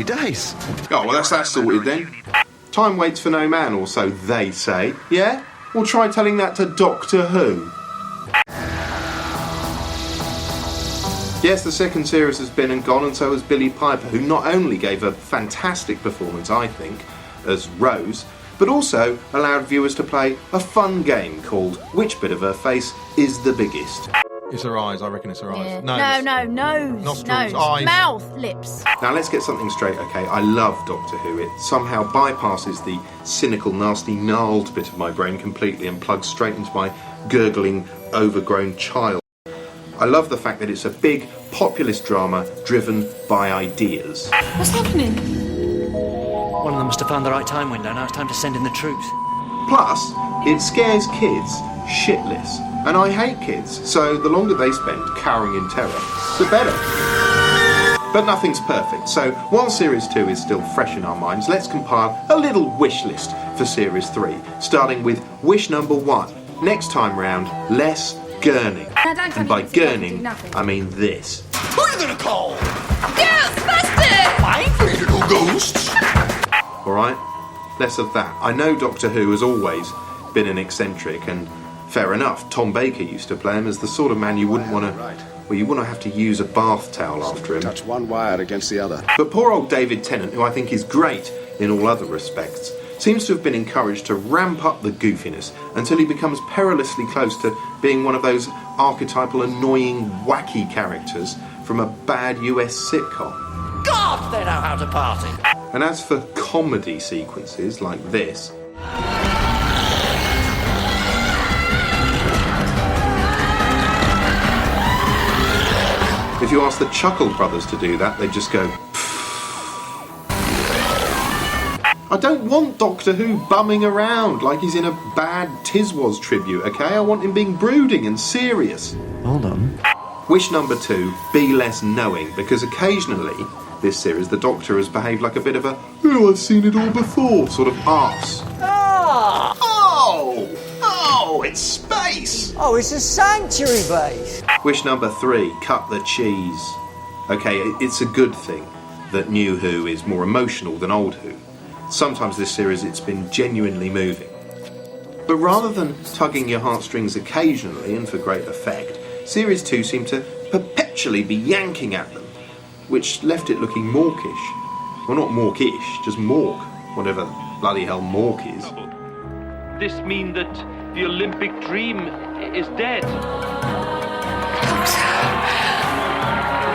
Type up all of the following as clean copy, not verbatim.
Happy days. Oh, well, that's that sorted then. Time waits for no man, or so they say. Yeah? Well, try telling that to Doctor Who. Yes, the second series has been and gone, and so has Billie Piper, who not only gave a fantastic performance, I think, as Rose, but also allowed viewers to play a fun game called Which Bit of Her Face is the Biggest? It's her eyes, I reckon it's her eyes. No, nose. Nostrils, nose. eyes. Mouth, lips. Now let's get something straight, okay? I love Doctor Who. It somehow bypasses the cynical, nasty, gnarled bit of my brain completely and plugs straight into my gurgling, overgrown child. I love the fact that it's a big, populist drama driven by ideas. What's happening? One of them must have found the right time window. Now it's time to send in the troops. Plus, it scares kids shitless. And I hate kids, so the longer they spend cowering in terror, the better. But nothing's perfect, so while Series 2 is still fresh in our minds, let's compile a little wish list for Series 3, starting with wish number 1. Next time round, less gurning. And by gurning, I mean this. Who are you gonna call? Ghostbusters! I'm afraid of no ghosts. Alright? Less of that. I know Doctor Who has always been an eccentric, and fair enough, Tom Baker used to play him as the sort of man you wouldn't want to... Well, you wouldn't have to use a bath towel after him. Touch one wire against the other. But poor old David Tennant, who I think is great in all other respects, seems to have been encouraged to ramp up the goofiness until he becomes perilously close to being one of those archetypal, annoying, wacky characters from a bad US sitcom. God, they know how to party. And as for comedy sequences like this... If you ask the Chuckle Brothers to do that, they just go... I don't want Doctor Who bumming around like he's in a bad Tiswas tribute, okay? I want him being brooding and serious. Hold on. Wish number 2, be less knowing, because occasionally, this series, the Doctor has behaved like a bit of a, oh, I've seen it all before, sort of arse. Ah! Oh, it's space! Oh, it's a sanctuary base. Wish number 3, cut the cheese. Okay, it's a good thing that New Who is more emotional than Old Who. Sometimes this series it's been genuinely moving. But rather than tugging your heartstrings occasionally and for great effect, Series 2 seemed to perpetually be yanking at them, which left it looking mawkish. Well, not mawkish, just mork, whatever bloody hell mork is. This mean that the Olympic dream is dead?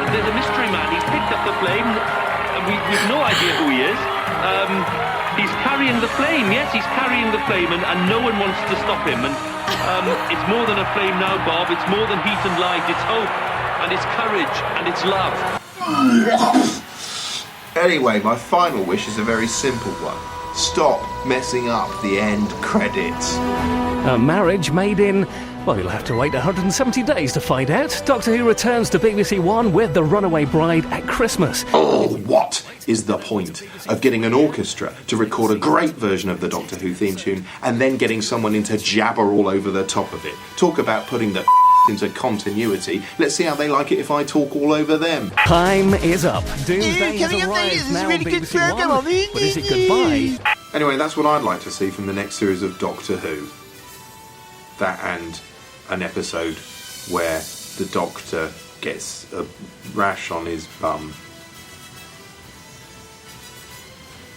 There's a mystery man, he's picked up the flame, we've no idea who he is. He's carrying the flame, yes, he's carrying the flame, and no one wants to stop him. And it's more than a flame now, Bob. It's more than heat and light. It's hope, and it's courage, and it's love. Anyway, my final wish is a very simple one. Stop messing up the end credits. A marriage made in... Well, you'll have to wait 170 days to find out. Doctor Who returns to BBC One with The Runaway Bride at Christmas. Oh, what is the point of getting an orchestra to record a great version of the Doctor Who theme tune and then getting someone in to jabber all over the top of it? Talk about putting the into continuity. Let's see how they like it if I talk all over them. Time is up. Doomsday has arrived now on BBC One. But is it goodbye? Anyway, that's what I'd like to see from the next series of Doctor Who. That and an episode where the Doctor gets a rash on his bum